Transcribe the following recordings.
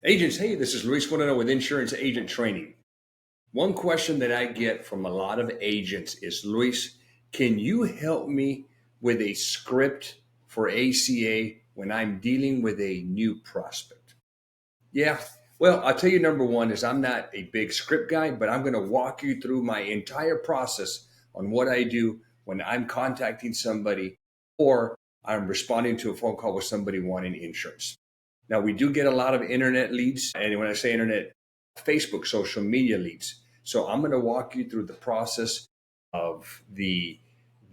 Agents, hey, this is Luis Moreno with Insurance Agent Training. One question that I get from a lot of agents is, Luis, can you help me with a script for ACA when I'm dealing with a new prospect? Yeah, well, I'll tell you number one is I'm not a big script guy, but I'm going to walk you through my entire process on what I do when I'm contacting somebody or I'm responding to a phone call with somebody wanting insurance. Now, we do get a lot of internet leads. And when I say internet, Facebook, social media leads. So I'm going to walk you through the process of the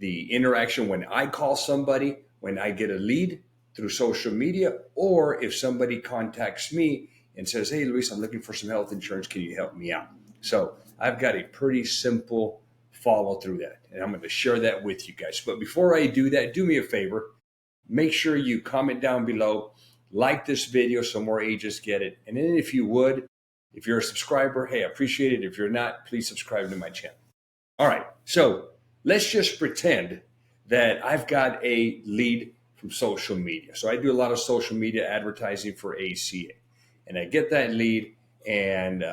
interaction when I call somebody, when I get a lead through social media, or if somebody contacts me and says, hey, Luis, I'm looking for some health insurance. Can you help me out? So I've got a pretty simple follow through that. And I'm going to share that with you guys. But before I do that, do me a favor. Make sure you comment down below, like this video so more agents get it. And then if you would, if you're a subscriber, hey, I appreciate it. If you're not, please subscribe to my channel. All right, so let's just pretend that I've got a lead from social media. So I do a lot of social media advertising for ACA. And I get that lead and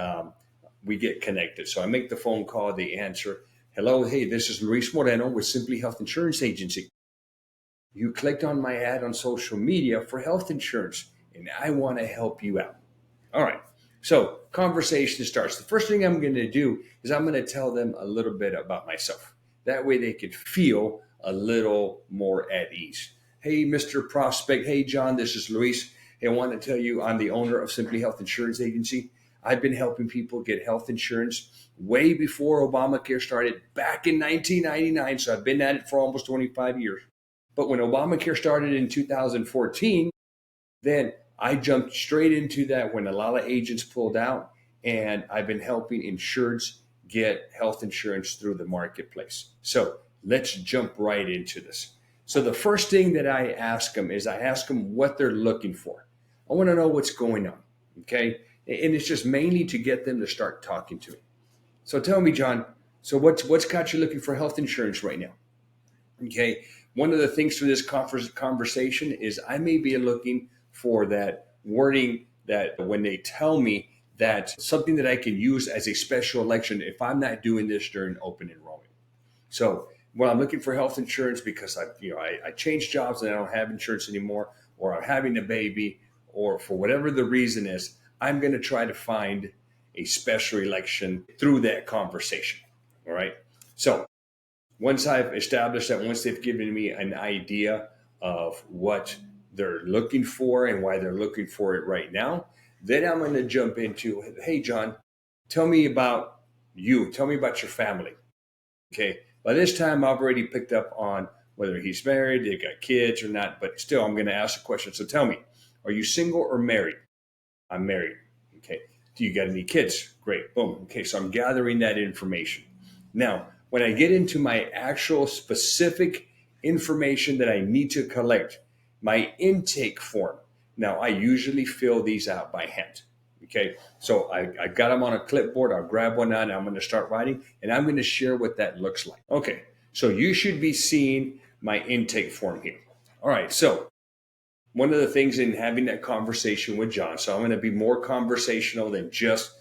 we get connected. So I make the phone call, they answer. Hello, hey, this is Luis Moreno with Simply Health Insurance Agency. You clicked on my ad on social media for health insurance, and I want to help you out. All right, so conversation starts. The first thing I'm going to do is I'm going to tell them a little bit about myself. That way they could feel a little more at ease. Hey, Mr. Prospect. Hey, John, this is Luis. Hey, I want to tell you I'm the owner of Simply Health Insurance Agency. I've been helping people get health insurance way before Obamacare started back in 1999, so I've been at it for almost 25 years. But when Obamacare started in 2014, then I jumped straight into that when a lot of agents pulled out, and I've been helping insureds get health insurance through the marketplace. So let's jump right into this. So the first thing that I ask them is I ask them what they're looking for. I want to know what's going on, okay? And it's just mainly to get them to start talking to me. So tell me, John, so what's got you looking for health insurance right now? Okay, one of the things for this conversation is I may be looking for that wording that when they tell me that something that I can use as a special election if I'm not doing this during open enrollment. So when I'm looking for health insurance because I changed jobs and I don't have insurance anymore, or I'm having a baby, or for whatever the reason is, I'm going to try to find a special election through that conversation. All right. So once I've established that, once they've given me an idea of what they're looking for and why they're looking for it right now, then I'm going to jump into, hey, John, tell me about you. Tell me about your family. Okay. By this time, I've already picked up on whether he's married, they've got kids or not, but still, I'm going to ask a question. So tell me, are you single or married? I'm married. Okay. Do you got any kids? Great. Boom. Okay. So I'm gathering that information. Now, when I get into my actual specific information that I need to collect, my intake form. Now, I usually fill these out by hand. Okay, so I've got them on a clipboard. I'll grab one out and I'm going to start writing, and I'm going to share what that looks like. Okay, so you should be seeing my intake form here. All right, so one of the things in having that conversation with John, so I'm going to be more conversational than just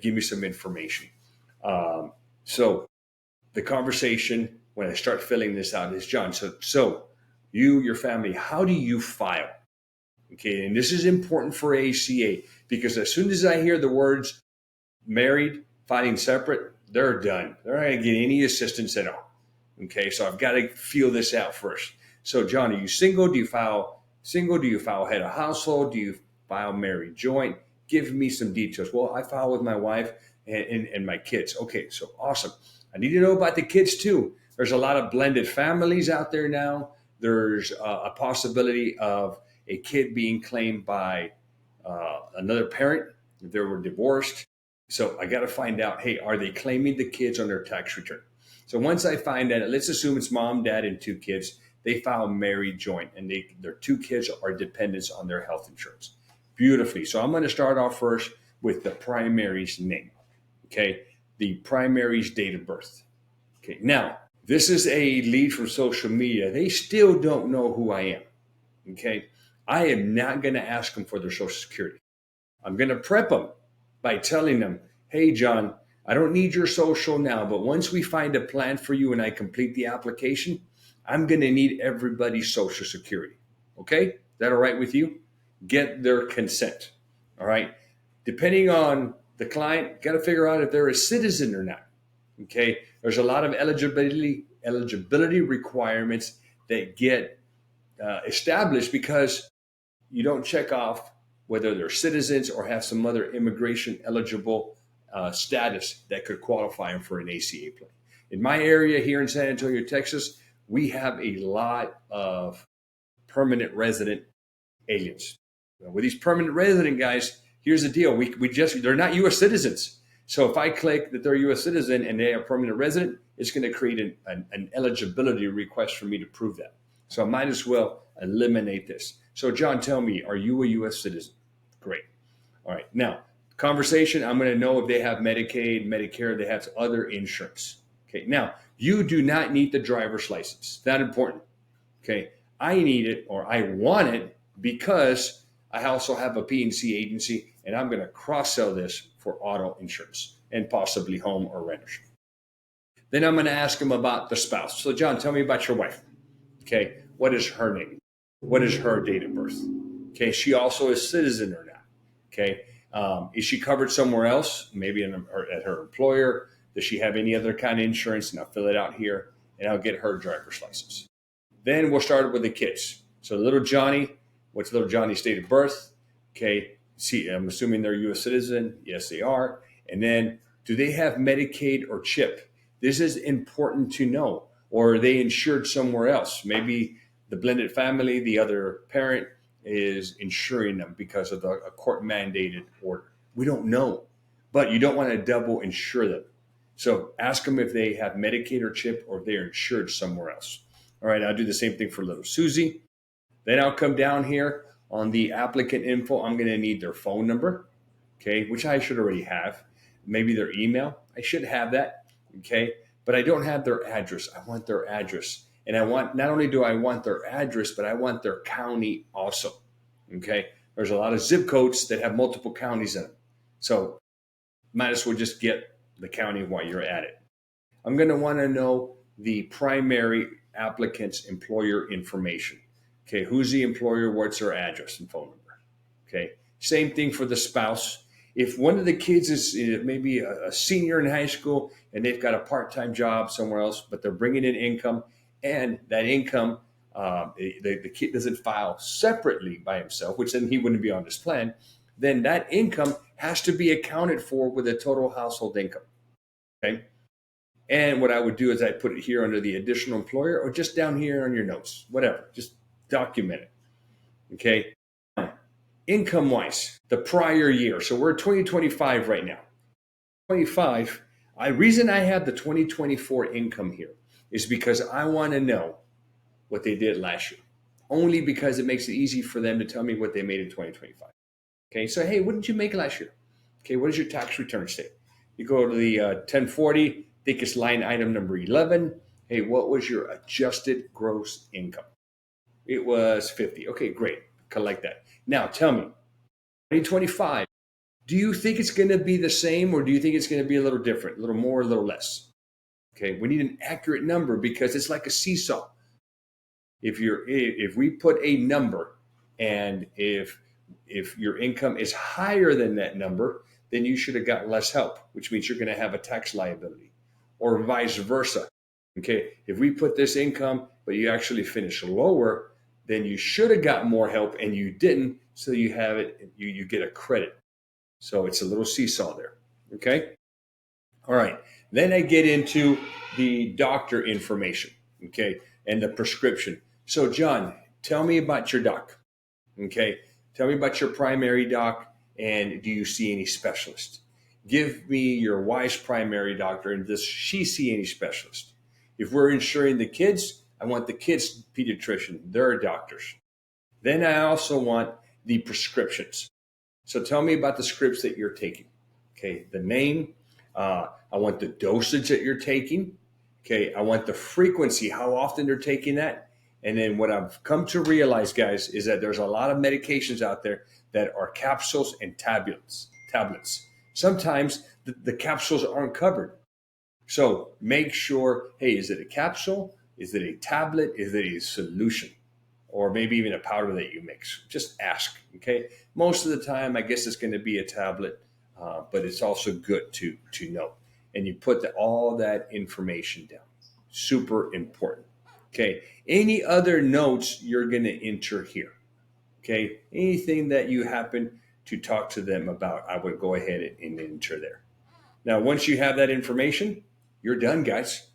give me some information. So the conversation when I start filling this out is, John, so you, your family, how do you file? Okay, and this is important for ACA because as soon as I hear the words married, filing separate, they're done. They're not going to get any assistance at all. Okay, so I've got to feel this out first. So, John, are you single? Do you file single? Do you file head of household? Do you file married joint? Give me some details. Well, I file with my wife and my kids. Okay, so awesome. I need to know about the kids too. There's a lot of blended families out there now. There's a possibility of a kid being claimed by another parent if they were divorced. So I got to find out, hey, are they claiming the kids on their tax return? So once I find that, let's assume it's mom, dad, and two kids. They file married joint, and their two kids are dependents on their health insurance. Beautifully. So I'm going to start off first with the primary's name. Okay, the primary's date of birth. Okay, now this is a lead from social media. They still don't know who I am. Okay, I am not going to ask them for their social security. I'm going to prep them by telling them, hey, John, I don't need your social now, but once we find a plan for you and I complete the application, I'm going to need everybody's social security. Okay? Is that all right with you? Get their consent. All right? Depending on the client, got to figure out if they're a citizen or not. Okay? There's a lot of eligibility requirements that get established because you don't check off whether they're citizens or have some other immigration eligible status that could qualify them for an ACA plan. In my area here in San Antonio, Texas, we have a lot of permanent resident aliens. With these permanent resident guys, here's the deal. They're not U.S. citizens. So if I click that they're a U.S. citizen and they are permanent resident, it's going to create an eligibility request for me to prove that. So I might as well eliminate this. So John, tell me, are you a U.S. citizen? Great. All right. Now, conversation, I'm going to know if they have Medicaid, Medicare, they have other insurance. Okay. Now, you do not need the driver's license. That important. Okay. I need it or I want it because I also have a P&C agency and I'm going to cross-sell this for auto insurance and possibly home or renters. Then I'm going to ask them about the spouse. So John, tell me about your wife. Okay. What is her name? What is her date of birth? Okay. Is she also a citizen or not? Okay. Is she covered somewhere else? Maybe at her employer? Does she have any other kind of insurance? And I'll fill it out here and I'll get her driver's license. Then we'll start with the kids. So little Johnny, what's little Johnny's date of birth? Okay. See, I'm assuming they're a U.S. citizen. Yes, they are. And then do they have Medicaid or CHIP? This is important to know. Or are they insured somewhere else? Maybe the blended family, the other parent is insuring them because of a court mandated order. We don't know, but you don't want to double insure them. So ask them if they have Medicaid or CHIP or if they're insured somewhere else. All right, I'll do the same thing for little Susie. Then I'll come down here on the applicant info. I'm going to need their phone number, okay, which I should already have. Maybe their email. I should have that, okay, but I don't have their address. I want their address. And not only do I want their address, but I want their county also, okay? There's a lot of zip codes that have multiple counties in them. So might as well just get the county while you're at it. I'm going to want to know the primary applicant's employer information. Okay, who's the employer? What's their address and phone number? Okay, same thing for the spouse. If one of the kids is maybe a senior in high school and they've got a part-time job somewhere else, but they're bringing in income, and that income, the kid doesn't file separately by himself, which then he wouldn't be on this plan, then that income has to be accounted for with the total household income. Okay. And what I would do is I'd put it here under the additional employer or just down here on your notes, whatever, just document it. Okay. Income wise, the prior year. So we're 2025 right now. 25. Reason I have the 2024 income here is because I want to know what they did last year. Only because it makes it easy for them to tell me what they made in 2025. Okay. So, hey, what did you make last year? Okay. What does your tax return say? You go to the 1040. I think it's line item number 11. Hey, what was your adjusted gross income? It was 50. Okay, great. Collect that. Now tell me, 2025, do you think it's going to be the same or do you think it's going to be a little different, a little more, a little less? Okay, we need an accurate number because it's like a seesaw. If we put a number and if your income is higher than that number, then you should have got less help, which means you're going to have a tax liability. Or vice versa. Okay, if we put this income, but you actually finish lower, then you should have got more help and you didn't, so you have it, you get a credit. So it's a little seesaw there. Okay. All right. Then I get into the doctor information. Okay, and the prescription. So John, tell me about your doc. Okay, tell me about your primary doc, and do you see any specialist? Give me your wife's primary doctor, and does she see any specialist? If we're insuring the kids, I want the kids' pediatrician, their doctors. Then I also want the prescriptions. So tell me about the scripts that you're taking. Okay, the name. I want the dosage that you're taking. Okay, I want the frequency, how often they're taking that. And then what I've come to realize, guys, is that there's a lot of medications out there that are capsules and tablets. Sometimes the capsules aren't covered. So make sure, hey, is it a capsule? Is it a tablet? Is it a solution? Or maybe even a powder that you mix? Just ask, okay? Most of the time, I guess it's going to be a tablet, but it's also good to know. And you put all that information down. Super important. Okay. Any other notes you're going to enter here? Okay. Anything that you happen to talk to them about, I would go ahead and enter there. Now, once you have that information, you're done, guys.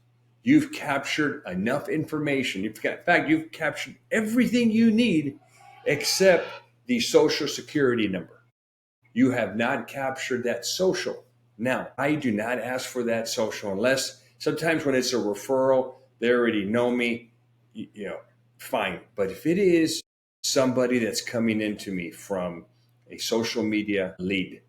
You've captured enough information. In fact, you've captured everything you need except the Social Security number. You have not captured that social. Now, I do not ask for that social unless sometimes when it's a referral, they already know me, fine. But if it is somebody that's coming into me from a social media lead,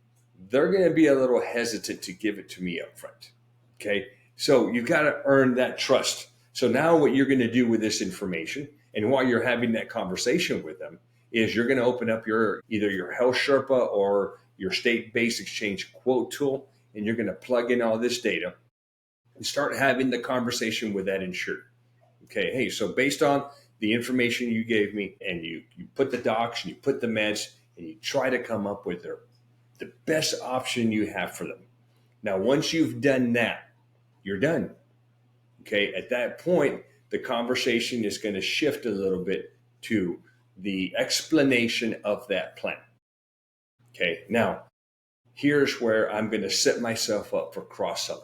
they're going to be a little hesitant to give it to me up front. Okay. So you've got to earn that trust. So now what you're going to do with this information and while you're having that conversation with them is you're going to open up either your Health Sherpa or your state-based exchange quote tool, and you're going to plug in all this data and start having the conversation with that insured. Okay, hey, so based on the information you gave me, and you put the docs and you put the meds, and you try to come up with the best option you have for them. Now, once you've done that, you're done. Okay, at that point, the conversation is going to shift a little bit to the explanation of that plan. Okay, now here's where I'm going to set myself up for cross-selling.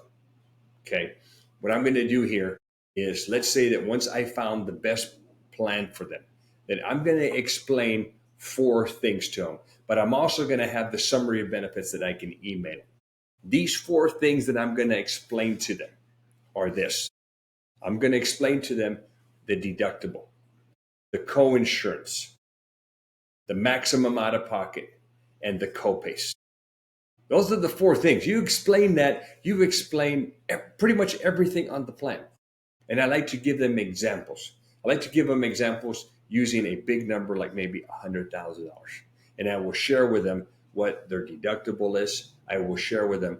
Okay, what I'm going to do here is, let's say that once I found the best plan for them, then I'm going to explain 4 things to them, but I'm also going to have the summary of benefits that I can email. These 4 things that I'm going to explain to them are this. I'm going to explain to them the deductible, the co-insurance, the maximum out of pocket, and the copays. Those are the 4 things. You explain that, you've explained pretty much everything on the plan. And I like to give them examples. I like to give them examples using a big number like maybe $100,000. And I will share with them what their deductible is. I will share with them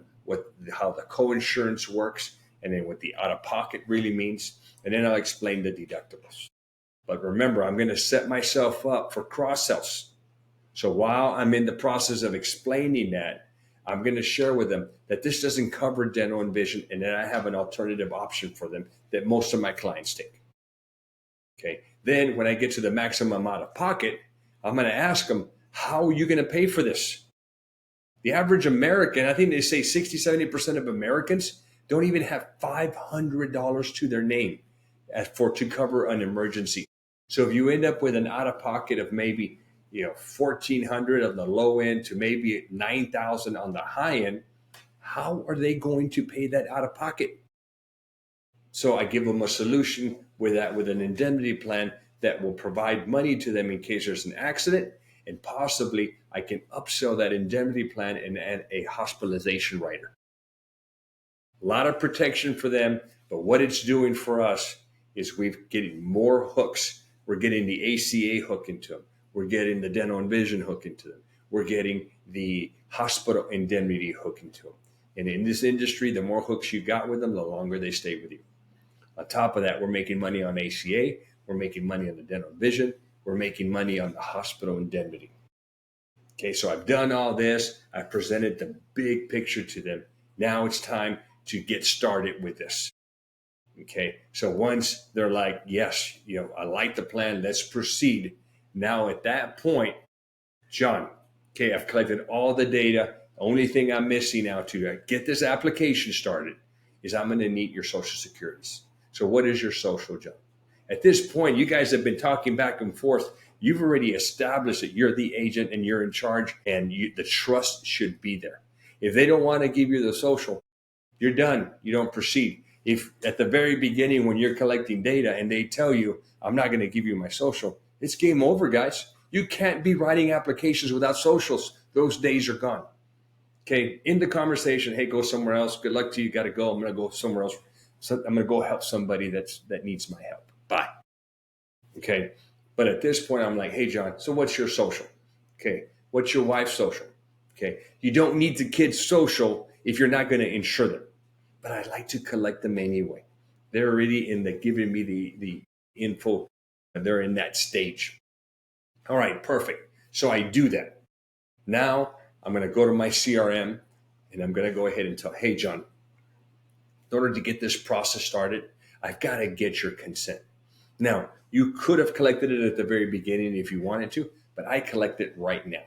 how the co-insurance works and then what the out-of-pocket really means. And then I'll explain the deductibles. But remember, I'm going to set myself up for cross-sells. So while I'm in the process of explaining that, I'm going to share with them that this doesn't cover dental and vision and that I have an alternative option for them that most of my clients take. Okay. Then when I get to the maximum out of pocket, I'm going to ask them, how are you going to pay for this? The average American, I think they say 60-70% of Americans don't even have $500 to their name to cover an emergency. So if you end up with an out-of-pocket of maybe $1,400 on the low end to maybe $9,000 on the high end, how are they going to pay that out-of-pocket? So I give them a solution with an indemnity plan that will provide money to them in case there's an accident, and possibly I can upsell that indemnity plan and add a hospitalization rider. A lot of protection for them, but what it's doing for us is we're getting more hooks. We're getting the ACA hook into them. We're getting the dental and vision hook into them. We're getting the hospital indemnity hook into them. And in this industry, the more hooks you got with them, the longer they stay with you. On top of that, we're making money on ACA. We're making money on the dental and vision. We're making money on the hospital indemnity. Okay, so I've done all this. I've presented the big picture to them. Now it's time to get started with this. Okay, so once they're like, yes, I like the plan, let's proceed. Now at that point, John, okay, I've collected all the data. The only thing I'm missing now to get this application started is I'm going to need your Social Securities. So what is your social, John? At this point, you guys have been talking back and forth. You've already established that you're the agent and you're in charge, and the trust should be there. If they don't want to give you the social, you're done. You don't proceed. If at the very beginning when you're collecting data and they tell you, I'm not going to give you my social, it's game over, guys. You can't be writing applications without socials. Those days are gone. Okay, in the conversation, hey, go somewhere else. Good luck to you. Got to go. I'm going to go somewhere else. So I'm going to go help somebody that needs my help. Bye. Okay. But at this point, I'm like, hey, John, so what's your social? Okay. What's your wife's social? Okay. You don't need the kids' social if you're not going to insure them. But I like to collect them anyway. They're already in the giving me the info. They're in that stage. All right, perfect. So I do that. Now I'm going to go to my CRM and I'm going to go ahead and tell, hey, John, in order to get this process started, I've got to get your consent. Now, you could have collected it at the very beginning if you wanted to, but I collect it right now.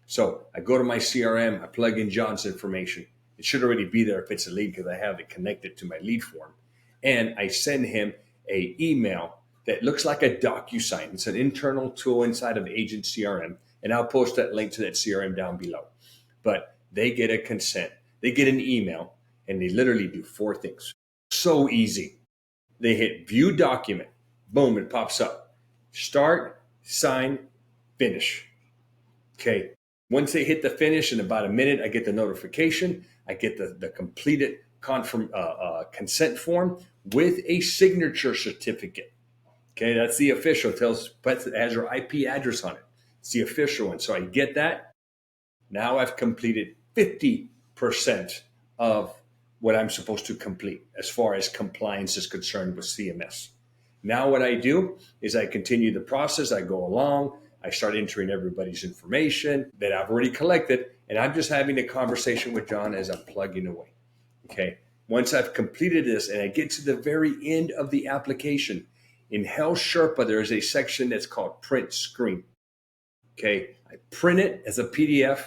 So I go to my CRM, I plug in John's information. It should already be there if it's a lead because I have it connected to my lead form. And I send him a email that looks like a DocuSign. It's an internal tool inside of Agent CRM. And I'll post that link to that CRM down below. But they get a consent. They get an email and they literally do 4 things. So easy. They hit view document. Boom, it pops up. Start, sign, finish. Okay. Once they hit the finish in about a minute, I get the notification. I get the completed consent form with a signature certificate. Okay, that's the official. It has your IP address on it. It's the official one. So I get that. Now I've completed 50% of what I'm supposed to complete as far as compliance is concerned with CMS. Now what I do is I continue the process. I go along. I start entering everybody's information that I've already collected, and I'm just having a conversation with John as I'm plugging away. Okay. Once I've completed this and I get to the very end of the application, in Health Sherpa, there is a section that's called print screen. Okay. I print it as a PDF.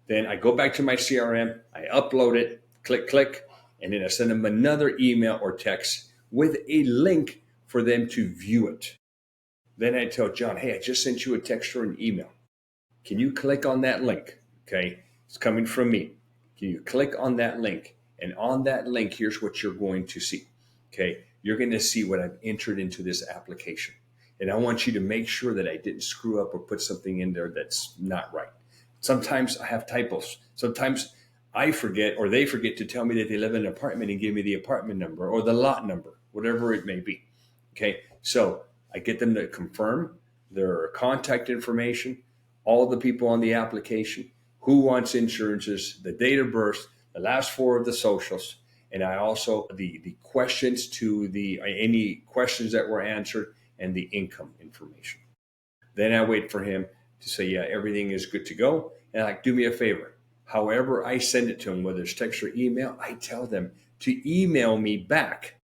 Then I go back to my CRM. I upload it, click, and then I send them another email or text with a link for them to view it. Then I tell John, hey, I just sent you a text or an email. Can you click on that link? Okay. It's coming from me. Can you click on that link? And on that link, here's what you're going to see. Okay. You're going to see what I've entered into this application. And I want you to make sure that I didn't screw up or put something in there that's not right. Sometimes I have typos. Sometimes I forget or they forget to tell me that they live in an apartment and give me the apartment number or the lot number, whatever it may be. Okay. So I get them to confirm their contact information, all the people on the application, who wants insurances, the date of birth, the last 4 of the socials, and I also the questions to any questions that were answered and the income information. Then I wait for him to say, yeah, everything is good to go. And like, do me a favor. However I send it to him, whether it's text or email, I tell them to email me back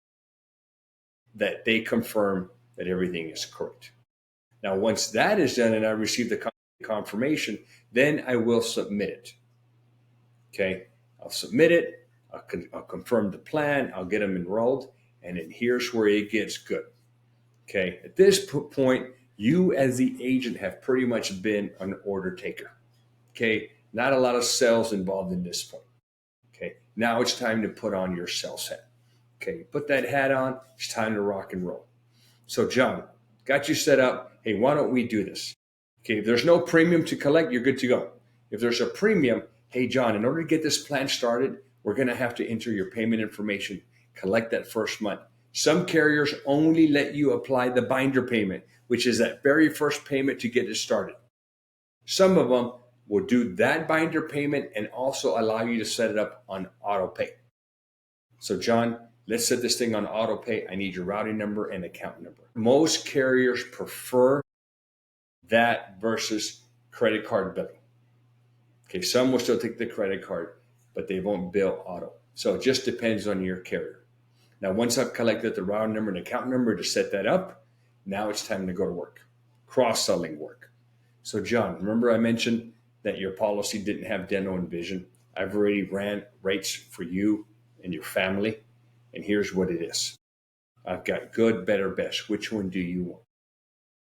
that they confirm that everything is correct. Now, once that is done and I receive the confirmation, then I will submit it. Okay, I'll submit it. I'll confirm the plan. I'll get them enrolled. And then here's where it gets good. Okay, at this point, you as the agent have pretty much been an order taker. Okay, not a lot of sales involved in this point. Okay, now it's time to put on your sales hat. Okay, put that hat on. It's time to rock and roll. So, John, got you set up. Hey, why don't we do this? Okay, if there's no premium to collect, you're good to go. If there's a premium, hey, John, in order to get this plan started, we're going to have to enter your payment information, collect that first month. Some carriers only let you apply the binder payment, which is that very first payment to get it started. Some of them will do that binder payment and also allow you to set it up on auto pay. So, John, let's set this thing on auto pay. I need your routing number and account number. Most carriers prefer that versus credit card billing. Okay, some will still take the credit card, but they won't bill auto. So it just depends on your carrier. Now, once I've collected the routing number and account number to set that up, now it's time to go to work. Cross-selling work. So, John, remember I mentioned that your policy didn't have dental and vision? I've already ran rates for you and your family, and here's what it is. I've got good, better, best. Which one do you want?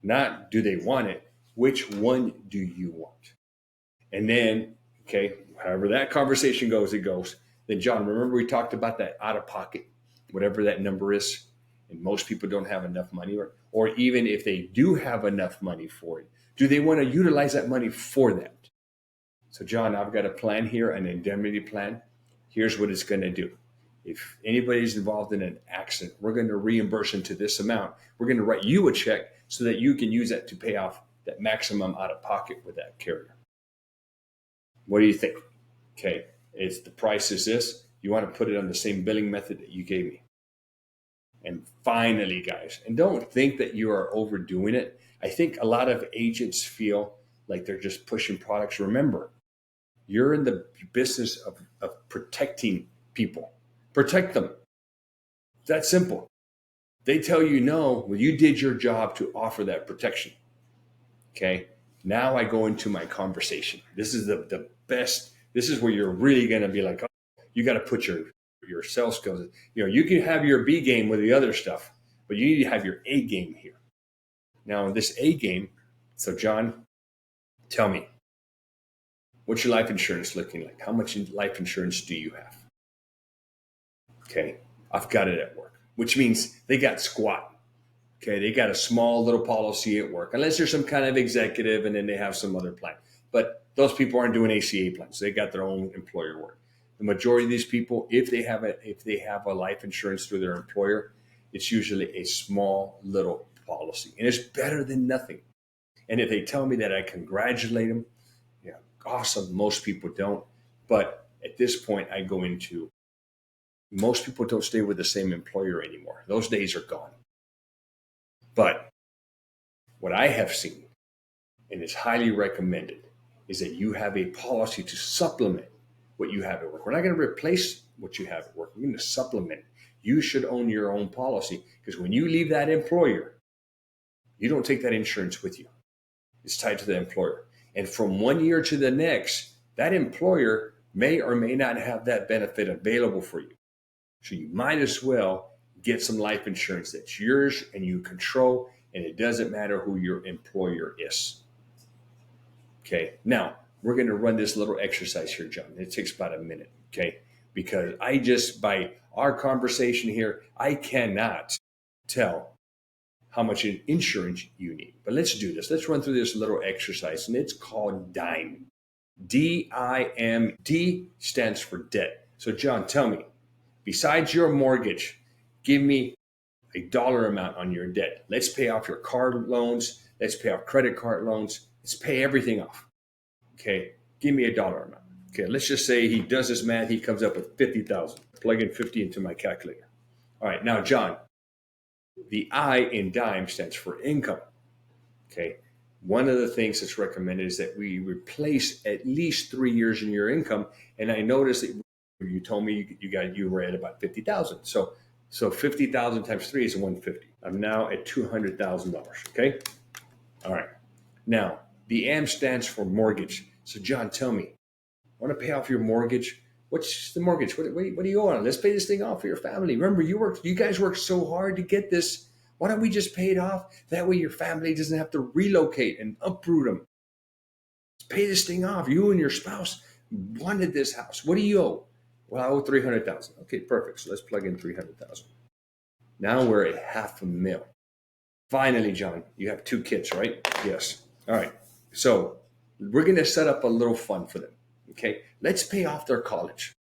Not do they want it, which one do you want? And then, okay, however that conversation goes, it goes. Then, John, remember we talked about that out-of-pocket, whatever that number is, and most people don't have enough money, or even if they do have enough money for it, do they want to utilize that money for that? So, John, I've got a plan here, an indemnity plan. Here's what it's going to do. If anybody's involved in an accident, we're going to reimburse them to this amount. We're going to write you a check so that you can use that to pay off that maximum out of pocket with that carrier. What do you think? Okay, it's the price is this. You want to put it on the same billing method that you gave me. And finally, guys, and don't think that you are overdoing it. I think a lot of agents feel like they're just pushing products. Remember, you're in the business of protecting people. Protect them. It's that simple. They tell you no, well, you did your job to offer that protection. Okay, now I go into my conversation. This is the best. This is where you're really going to be like, oh, you got to put your sales skills. You can have your B game with the other stuff, but you need to have your A game here. Now, this A game, so John, tell me, what's your life insurance looking like? How much life insurance do you have? Okay, I've got it at work, which means they got squat. Okay, they got a small little policy at work, unless there's some kind of executive and then they have some other plan. But those people aren't doing ACA plans. They got their own employer work. The majority of these people, if they have a life insurance through their employer, it's usually a small little policy, and it's better than nothing. And if they tell me that, I congratulate them. Yeah, awesome. Most people don't, but at this point, I go into most people don't stay with the same employer anymore. Those days are gone. But what I have seen, and is highly recommended, is that you have a policy to supplement what you have at work. We're not going to replace what you have at work. We're going to supplement. You should own your own policy, because when you leave that employer, you don't take that insurance with you. It's tied to the employer. And from 1 year to the next, that employer may or may not have that benefit available for you. So you might as well get some life insurance that's yours and you control, and it doesn't matter who your employer is. Okay, now we're going to run this little exercise here, John. It takes about a minute, okay? Because by our conversation here, I cannot tell how much insurance you need. But let's do this. Let's run through this little exercise, and it's called DIME. D-I-M. D stands for debt. So John, tell me, besides your mortgage, give me a dollar amount on your debt. Let's pay off your car loans. Let's pay off credit card loans. Let's pay everything off. Okay, give me a dollar amount. Okay, let's just say he does this math. He comes up with 50,000. Plug in 50 into my calculator. All right, now, John, the I in DIME stands for income. Okay, one of the things that's recommended is that we replace at least 3 years in your income. And I noticed that you told me you were at about 50,000. So 50,000 times 3 is 150. I'm now at $200,000. Okay, all right. Now, the M stands for mortgage. So, John, tell me, want to pay off your mortgage? What's the mortgage? What do you owe on? Let's pay this thing off for your family. Remember, you guys worked so hard to get this. Why don't we just pay it off? That way your family doesn't have to relocate and uproot them. Let's pay this thing off. You and your spouse wanted this house. What do you owe? Well, I owe $300,000. Okay, perfect. So let's plug in $300,000. Now we're at $500,000. Finally, John, you have 2 kids, right? Yes. All right. So we're going to set up a little fund for them. Okay. Let's pay off their college.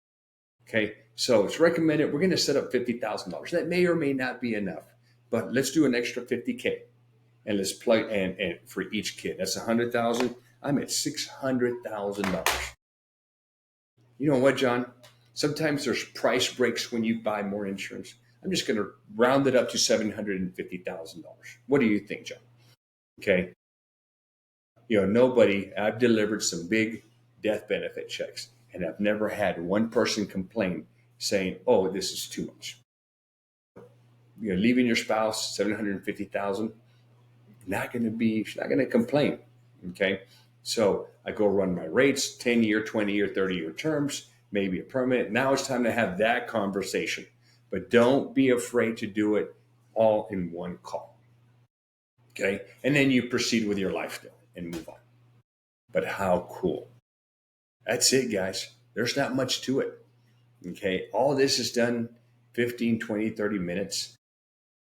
Okay. So it's recommended we're going to set up $50,000. That may or may not be enough, but let's do an extra $50K, and let's plug and for each kid. That's $100,000. I'm at $600,000. You know what, John? Sometimes there's price breaks when you buy more insurance. I'm just going to round it up to $750,000. What do you think, John? Okay. I've delivered some big death benefit checks, and I've never had one person complain saying, oh, this is too much. Leaving your spouse, $750,000, she's not going to complain. Okay. So I go run my rates, 10-year, 20-year, 30-year terms, maybe a permanent. Now it's time to have that conversation, but don't be afraid to do it all in one call. Okay. And then you proceed with your lifestyle and move on. But how cool. That's it, guys. There's not much to it. Okay. All this is done 15, 20, 30 minutes.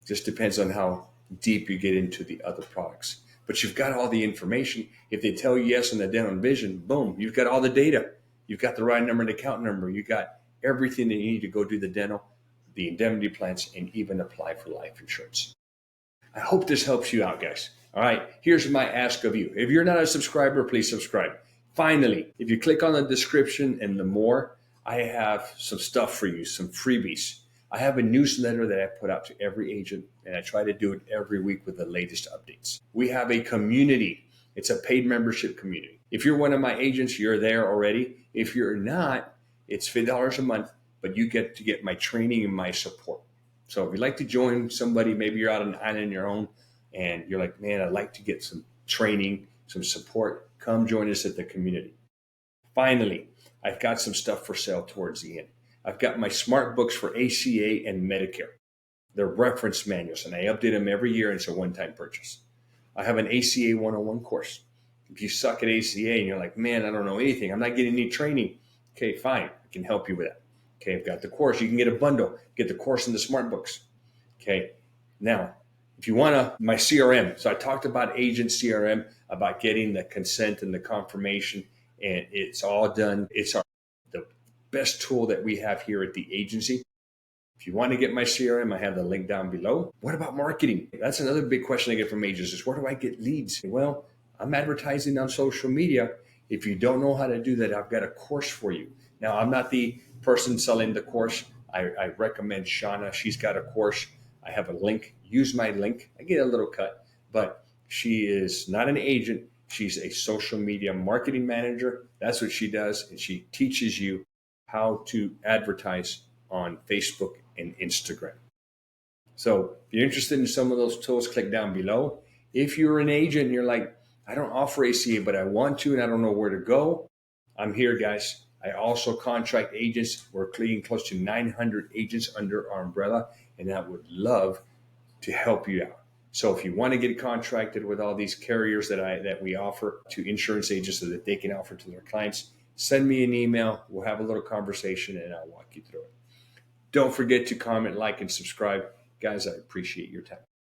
Just depends on how deep you get into the other products. But you've got all the information. If they tell you yes on the dental and vision, boom, you've got all the data. You've got the right number and account number. You got everything that you need to go do the dental, the indemnity plans, and even apply for life insurance. I hope this helps you out, guys. All right, here's my ask of you. If you're not a subscriber, please subscribe. Finally, if you click on the description and the more, I have some stuff for you, some freebies. I have a newsletter that I put out to every agent, and I try to do it every week with the latest updates. We have a community. It's a paid membership community. If you're one of my agents, you're there already. If you're not, it's $50 a month, but you get to get my training and my support. So if you'd like to join somebody, maybe you're out on an island on your own and you're like, man, I'd like to get some training, some support, come join us at the community. Finally, I've got some stuff for sale towards the end. I've got my smart books for ACA and Medicare. They're reference manuals, and I update them every year, and it's a one-time purchase. I have an ACA 101 course. If you suck at ACA and you're like, man, I don't know anything, I'm not getting any training, okay, fine, I can help you with that. Okay, I've got the course. You can get a bundle, get the course and the smart books. Okay, now, if you want my CRM, so I talked about agent CRM, about getting the consent and the confirmation, and it's all done. It's the best tool that we have here at the agency. If you want to get my CRM, I have the link down below. What about marketing? That's another big question I get from agents is, where do I get leads? Well, I'm advertising on social media. If you don't know how to do that, I've got a course for you. Now, I'm not the person selling the course. I recommend Shauna. She's got a course. I have a link. Use my link. I get a little cut, but she is not an agent. She's a social media marketing manager. That's what she does. And she teaches you how to advertise on Facebook and Instagram. So if you're interested in some of those tools, click down below. If you're an agent and you're like, I don't offer ACA, but I want to, and I don't know where to go, I'm here, guys. I also contract agents. We're getting close to 900 agents under our umbrella, and I would love to help you out. So if you want to get contracted with all these carriers that we offer to insurance agents so that they can offer to their clients, send me an email. We'll have a little conversation, and I'll walk you through it. Don't forget to comment, like, and subscribe. Guys, I appreciate your time.